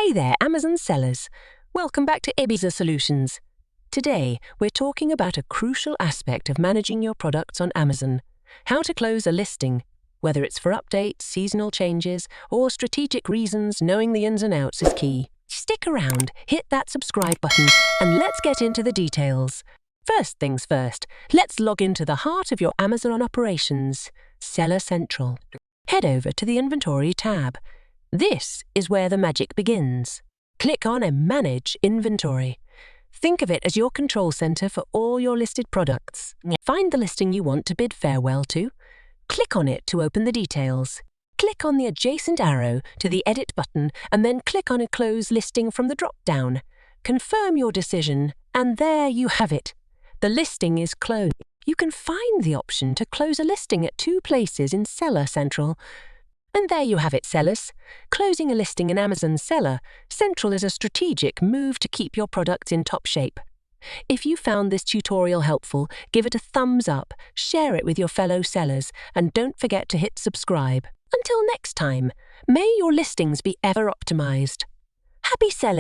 Hey there, Amazon sellers. Welcome back to Ibiza Solutions. Today, we're talking about a crucial aspect of managing your products on Amazon. How to close a listing. Whether it's for updates, seasonal changes, or strategic reasons, knowing the ins and outs is key. Stick around, hit that subscribe button, and let's get into the details. First things first, let's log into the heart of your Amazon operations, Seller Central. Head over to the Inventory tab. This is where the magic begins. Click on and Manage Inventory. Think of it as your control center for all your listed products. Find the listing you want to bid farewell to. Click on it to open the details. Click on the adjacent arrow to the Edit button and then click on a Close Listing from the drop-down. Confirm your decision, and there you have it. The listing is closed. You can find the option to close a listing at two places in Seller Central. And there you have it, sellers. Closing a listing in Amazon Seller Central is a strategic move to keep your products in top shape. If you found this tutorial helpful, give it a thumbs up, share it with your fellow sellers, and don't forget to hit subscribe. Until next time, may your listings be ever optimized. Happy selling!